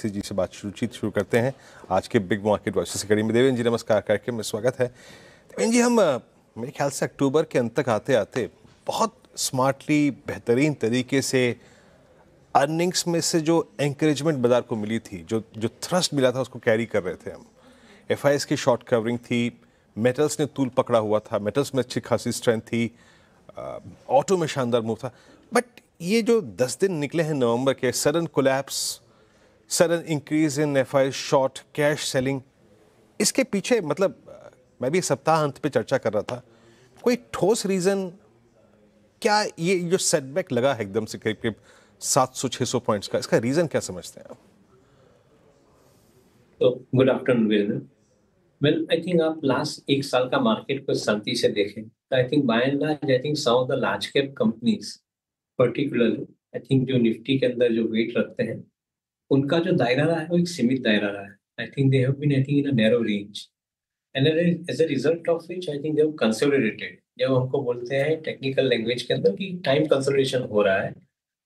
बक्सी जी से बातचीत शुरू करते हैं आज के बिग मार्केट वॉइसेस कड़ी में। देवेंद्र जी नमस्कार, कार्यक्रम में स्वागत है। देवेंद्र जी, हम मेरे ख्याल से अक्टूबर के अंत तक आते आते बहुत स्मार्टली बेहतरीन तरीके से अर्निंग्स में से जो एंकरेजमेंट बाजार को मिली थी, जो जो थ्रस्ट मिला था, उसको कैरी कर रहे थे हम। एफआईएस की शॉर्ट कवरिंग थी, मेटल्स ने तूल पकड़ा हुआ था, मेटल्स में अच्छी खासी स्ट्रेंथ थी, ऑटो में शानदार मूव था। बट ये जो 10 दिन निकले हैं नवंबर के, sudden collapse, sudden increase in FIS short, cash selling, इसके पीछे मतलब मैं भी सप्ताह अंत पे चर्चा कर रहा था, कोई ठोस रीजन क्या? ये जो सेटबैक लगा है एकदम से करीब करीब 700-600 पॉइंट्स का, इसका रीजन क्या समझते हैं आप? तो good afternoon Virendra. Well, I think आप लास्ट एक साल का मार्केट को शांति से देखें तो I think by and large I think some of the large cap companies particularly I think जो निफ्टी के अंदर जो वेट रखते हैं उनका जो दायरा रहा है वो एक सीमित दायरा रहा है। I think they have been I think in a narrow range and as a result of which I think they have consolidated. जब हमको बोलते हैं टेक्निकल लैंग्वेज के अंदर कि टाइम कंसोलिडेशन हो रहा है,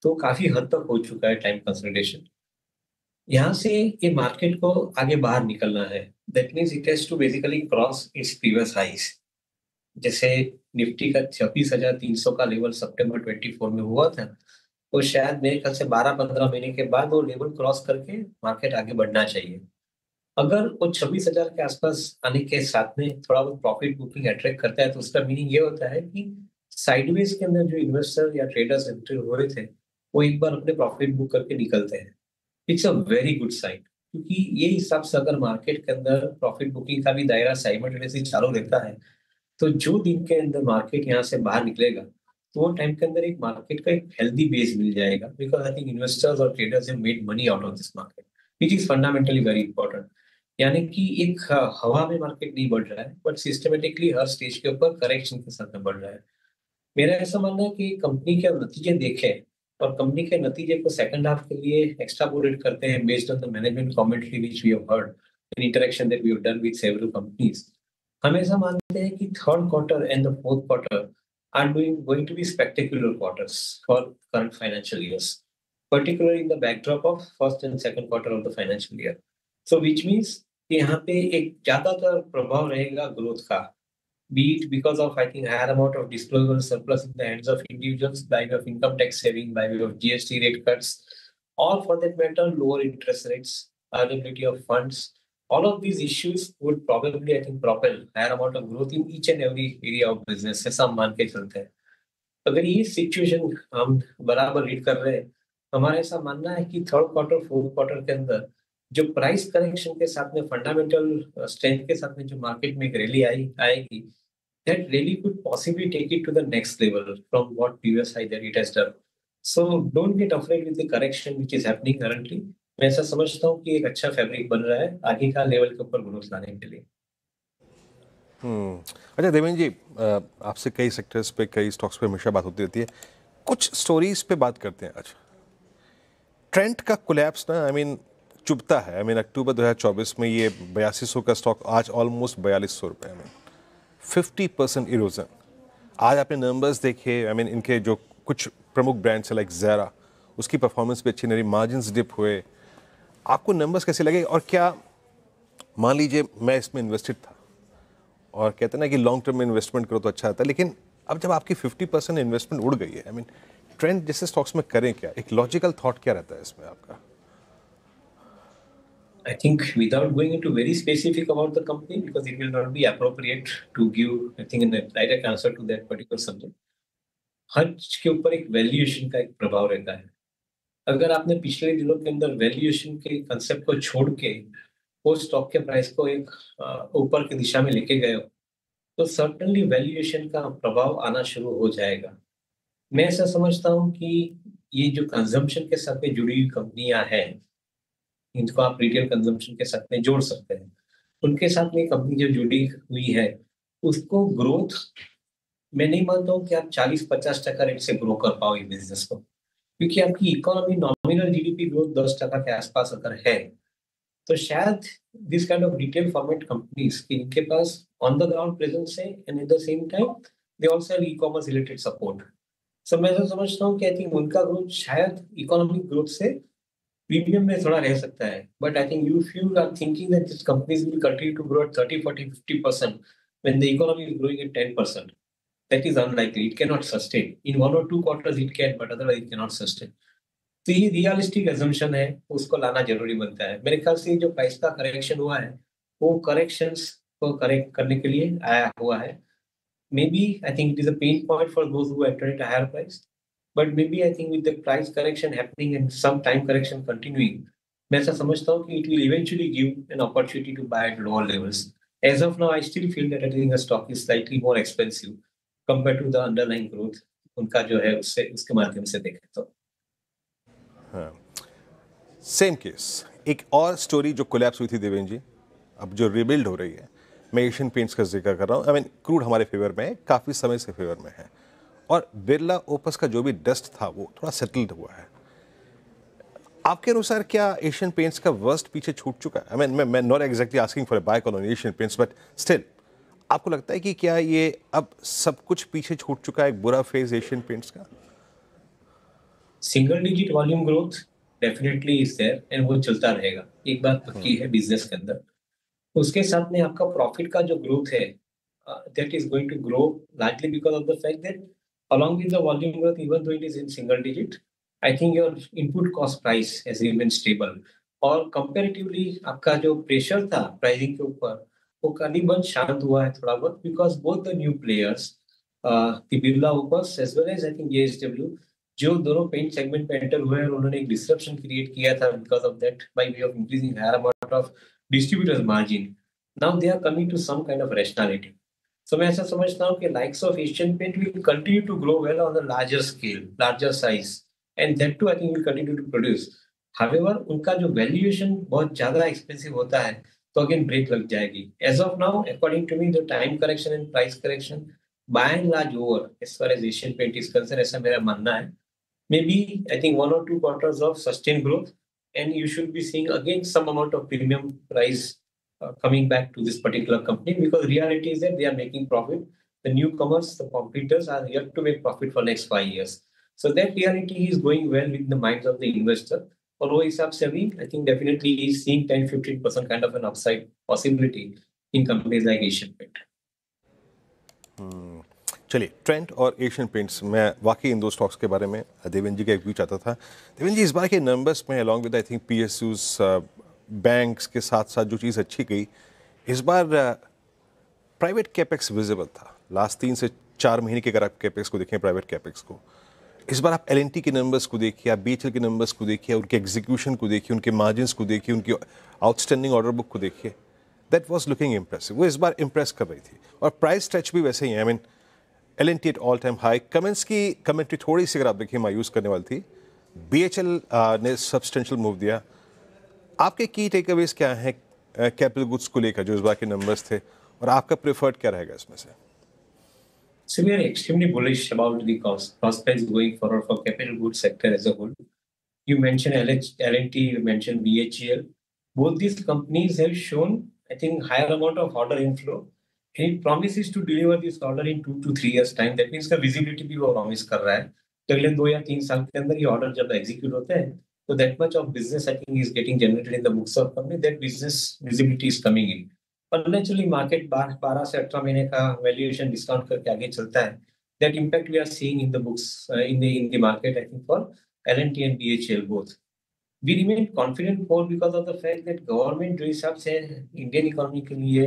तो काफी हद तक हो चुका है टाइम कंसोलिडेशन। यहाँ से ये मार्केट को आगे बाहर निकलना है। That means it has to basically cross its previous highs. जैसे निफ्टी का 26,300 का लेवल सितंबर 24 में हुआ था, तो शायद मेरे ख्याल से 12-15 महीने के बाद वो लेवल क्रॉस करके मार्केट आगे बढ़ना चाहिए। अगर वो 26,000 के आसपास आने के साथ में थोड़ा बहुत प्रॉफिट बुकिंग अट्रैक्ट करता है, तो उसका मीनिंग ये होता है कि साइडवेज के अंदर जो इन्वेस्टर या ट्रेडर्स एंटर हो रहे थे, वो एक बार अपने प्रॉफिट बुक करके निकलते हैं। It's a very good sign, क्योंकि ये हिसाब से अगर मार्केट के अंदर प्रॉफिट बुकिंग का भी दायरा साइमल्टेनियसली चालू रहता है, तो जो दिन के अंदर मार्केट यहाँ से बाहर निकलेगा, तो वो टाइम के अंदर एक मार्केट का एक हेल्दी बेस मिल जाएगा, बिकॉज आई थिंक इन्वेस्टर्स और traders have made money out of this market, which is fundamentally very important. यानी कि एक हवा में मार्केट नहीं बढ़ रहा है, बट सिस्टमेटिकली हर स्टेज के ऊपर करेक्शन के साथ में बढ़ रहा है। मेरा ऐसा मानना है कि कंपनी के नतीजे देखें और कंपनी के नतीजे को सेकंड हाफ के लिए एक्सट्रापोलेट करते हैं based on the management commentary which we have heard in interaction that we have done with several companies. हम ऐसा मानते हैं कि third quarter and the fourth quarter are going to be spectacular quarters for current financial years, particularly in the backdrop of first and second quarter of the financial year. So which means कि यहाँ पे एक ज्यादातर प्रभाव रहेगा growth का, be it because of I think higher amount of disposable surplus in the hands of individuals by way of income tax saving, by way of GST rate cuts, or for that matter lower interest rates, availability of funds. All of these issues would probably I think propel higher amount of growth in each and every area of business. ऐसा हम मान के चलते हैं। अगर ये situation हम बराबर रीड कर रहे हैं, हमारा ऐसा मानना है कि थर्ड क्वार्टर फोर्थ क्वार्टर के अंदर जो प्राइस करेक्शन के साथ में फंडामेंटल स्ट्रेंथ के साथ में जो मार्केट में एक रैली आएगी, that really could possibly take it to the next level from what previous high that it has done. So don't get afraid with the correction which is happening currently. मैं ऐसा समझता हूँ कि एक अच्छा फैब्रिक बन रहा है आगे का लेवल के ऊपर ग्रोथ लाने के लिए। अच्छा देवेंद्र जी, आपसे कई सेक्टर्स पे, कई स्टॉक्स पे हमेशा बात होती रहती है, कुछ स्टोरीज पे बात करते हैं आज। ट्रेंड का कोलैप्स ना, आई मीन चुभता है। आई मीन अक्टूबर 2024 में ये 8200 का स्टॉक आज ऑलमोस्ट 4200 रुपये, आई मीन 50% इरोजन। आज आपने नंबर्स देखे, आई मीन इनके जो कुछ प्रमुख ब्रांड्स है लाइक ज़ेरा, उसकी परफॉर्मेंस भी अच्छी नहीं रही, मार्जिन्स डिप हुए। आपको नंबर्स कैसे लगे? और क्या, मान लीजिए मैं इसमें इन्वेस्टेड था और कहते हैं ना कि लॉन्ग टर्म में इन्वेस्टमेंट करो तो अच्छा रहता है, लेकिन अब जब आपकी 50% इन्वेस्टमेंट उड़ गई है, आई मीन ट्रेंड जैसे स्टॉक्स में करें क्या? एक लॉजिकल थॉट क्या रहता है इसमें आपका? I think without going into very specific about the company because it will not be appropriate to give I think a direct answer to that particular subject. हर चीज के ऊपर एक वैल्यूएशन का एक प्रभाव रहता है। अगर आपने पिछले दिनों के अंदर वैल्यूएशन के कंसेप्ट को छोड़ के वो स्टॉक के प्राइस को एक ऊपर की दिशा में लेके गए हो, तो सर्टेनली वैल्यूएशन का प्रभाव आना शुरू हो जाएगा। मैं ऐसा समझता हूँ कि ये जो कंजम्पशन के साथ में जुड़ी हुई कंपनियां हैं, इनको आप रिटेल कंजम्पशन के साथ में जोड़ सकते हैं। उनके साथ में कंपनी जो जुड़ी हुई है, उसको ग्रोथ मैं नहीं मानता हूँ कि आप 40-50% रेट से ग्रो कर पाओ ये बिजनेस को, क्योंकि आपकी इकोनॉमी नॉमिनल जीडीपी ग्रोथ 10% के आसपास अगर है, तो शायद this kind of retail format companies इनके पास ऑन द ग्राउंड प्रेजेंस है and at the same time they also have e-commerce related support. So मैं तो समझता हूँ कि आई थिंक उनका ग्रोथ शायद इकोनॉमिक ग्रोथ से प्रीमियम में थोड़ा रह सकता है, but I think if you are thinking that these companies will continue to grow at 30, 40, 50% when the economy is growing at 10%, that is unlikely. It cannot sustain. In 1 or 2 quarters it can, but otherwise it cannot sustain. तो ये realistic assumption है, उसको लाना जरूरी बनता है। मेरे ख्याल से ये जो प्राइस का करेक्शन हुआ है, वो करेक्शंस को करेक्ट करने के लिए आया हुआ है। Maybe I think it is a pain point for those who entered at a higher price. But maybe I think with the price correction happening and some time correction continuing, मैं ऐसा समझता हूँ कि it will eventually give an opportunity to buy at lower levels. As of now, I still feel that I think the stock is slightly more expensive compared to the underlying growth उनका जो है उससे उसके माध्यम से देखें तो। Same case एक और स्टोरी जो कोलैप्स हुई थी देवेंद्र जी, अब जो रिबिल्ड हो रही है, मैं एशियन पेंट्स का जिक्र कर रहा हूँ। आई मीन क्रूड हमारे फेवर में है, काफ़ी समय से फेवर में है, और बिरला ओपस का जो भी डस्ट था वो थोड़ा सेटल्ड हुआ है। आपके अनुसार क्या एशियन पेंट्स का वर्स्ट पीछे छूट चुका है? आई मीन मैं not exactly asking for a buy on Asian Paints, but still आपको लगता है कि क्या ये अब सब कुछ पीछे छूट चुका है, एक बुरा फेज एशियन पेंट्स का? Single digit volume growth definitely is there and वो चलता रहेगा, एक बात पक्की है बिजनेस के अंदर। उसके साथ में आपका प्रॉफिट का जो ग्रोथ है, that is going to grow largely because of the fact that along with the volume growth, even though it is in single digit, I think your input cost price has remained stable. और comparatively आपका जो pressure था pricing के ऊपर, वो करीबन शांत हुआ है थोड़ा बहुत, because both the new players, the Birla Opus as well as I think JSW, जो दोनों पेंट सेगमेंट में एंटर हुए हैं, और उन्होंने एक डिस्ट्रप्शन क्रिएट किया था because of that by way of increasing higher amount of distributors margin. Now they are coming to some kind of rationality. So मैं ऐसा समझता हूँ कि likes of Asian Paint will continue to grow well on a larger scale, larger size, and that too I think will continue to produce. However, उनका जो valuation बहुत ज्यादा expensive होता है, तो again break लग जाएगी. As of now, according to me, the time correction and price correction by and large over as far as Asian Paint is concerned, ऐसा मेरा मानना है. Maybe I think 1 or 2 quarters of sustained growth, and you should be seeing again some amount of premium price coming back to this particular company, because reality is that they are making profit. The newcomers, the competitors are yet to make profit for next 5 years. So that reality is going well with the minds of the investor. और वो हिसाब से अभी I think definitely is seeing 10-15% kind of an upside possibility in companies like Asian Paint. चलिए, Trent और Asian paints, मैं वाकई इन दो स्टॉक्स के बारे में देवेंद्र जी का एक व्यू चाहता था। देवेंद्र जी, इस बार के नंबर्स में along with I think PSUs banks के साथ साथ जो चीज़ अच्छी गई, इस बार प्राइवेट कैपेक्स विजिबल था। लास्ट 3 से 4 महीने के अगर आप कैपेक्स को देखें, प्राइवेट कैपेक्स को, इस बार आप एलएनटी के नंबर्स को देखिए, आप बीएचएल के नंबर्स को देखिए, उनके एग्जीक्यूशन को देखिए, उनके मार्जिन्स को देखिए, उनकी आउटस्टैंडिंग ऑर्डर बुक को देखिए, दैट वाज लुकिंग इम्प्रेसिव। वो इस बार इम्प्रेस कर रही थी, और प्राइस स्ट्रेच भी वैसे ही है। I mean L and T at all time high. Comments की कमेंट्री थोड़ी सी अगर आप देखिए मायूस करने वाली थी। बीएचएल ने सब्सटेंशियल मूव दिया। आपके की टेकअवेज क्या है कैपिटल गुड्स को लेकर जो इस बार के नंबर्स थे, और आपका प्रेफर्ड क्या रहेगा इसमें से? So we are extremely bullish about the prospects going forward for capital goods sector as a whole. You mentioned L&T, you mentioned BHEL. Both these companies have shown, I think, higher amount of order inflow, and it promises to deliver this order in 2 to 3 years time. That means का visibility भी वो promise कर रहा है। तो अगले 2 या 3 साल के अंदर ये order जब execute होते हैं, तो that much of business I think is getting generated in the books of company. That business visibility is coming in. और नेचुरली मार्केट 12 से 18 महीने का वैल्यूएशन डिस्काउंट करके आगे चलता है। That impact we are seeing in the books in the market, I think for L&T and BHEL both. We remain confident more because of the fact that government जो हिसाब से इंडियन इकोनॉमी के लिए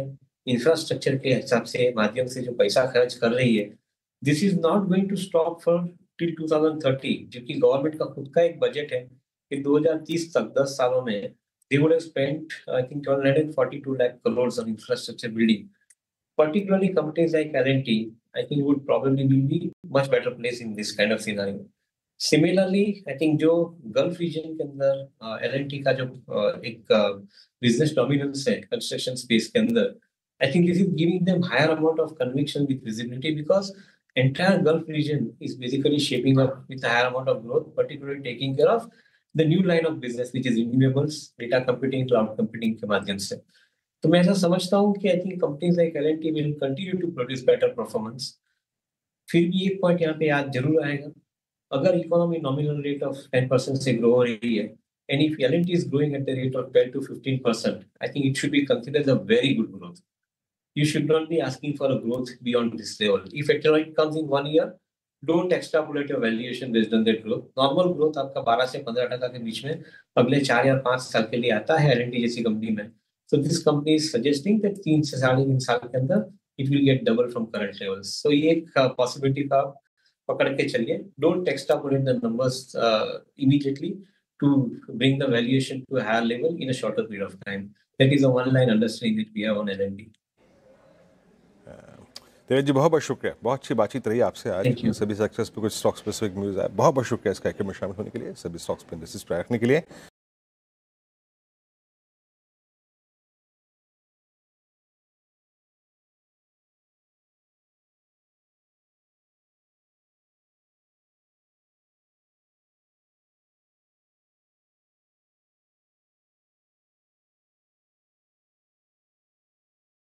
infrastructure के हिसाब से माध्यम से जो पैसा खर्च कर रही है, this is not going to stop for till 2030, क्योंकि गवर्नमेंट का खुद का एक बजट है कि 2030 तक 10 सालों में they would have spent, I think, 142 lakh crores on infrastructure building. Particularly companies like L&T, I think would probably be much better placed in this kind of scenario. Similarly, I think जो gulf reason के अंदर L&T का जो एक business dominance है construction space के अंदर, I think this is giving them higher amount of conviction with visibility, because entire Gulf region is basically shaping up with a higher amount of growth, particularly taking care of the new line of business which is renewables, data computing, cloud computing के माध्यम से। तो मैं ऐसा समझता हूँ कि I think companies like L&T will continue to produce better performance. फिर भी एक पॉइंट यहाँ पे याद जरूर आएगा, अगर इकोनॉमी नॉमिनल रेट ऑफ 10% से ग्रो हो रही है, And if L&T is growing at the rate of 12 to 15%, I think it should be considered a very good growth. You should not be asking for a growth beyond this level. If it comes in 1 year, don't extrapolate your valuation based on that growth. Normal growth आपका 12 से 15% के बीच में अगले 4 या 5 साल के लिए आता है L&T जैसी कंपनी में. So this company is suggesting that 3 से 3.5 साल के अंदर it will get double from current levels. So ये एक possibility का पकड़ के चलिए. Don't extrapolate the numbers immediately to bring the valuation to a higher level in a shorter period of time. That is a one-line understanding that we have on L&T. Devendra जी बहुत बहुत शुक्रिया, बहुत अच्छी बातचीत रही आपसे आज. सभी सेक्टर्स पे कुछ स्टॉक स्पेसिफिक न्यूज़ आए. बहुत बहुत शुक्रिया इस कार्यक्रम में शामिल होने के लिए, सभी स्टॉक्स पे इंडेक्सेस पे रखने के लिए.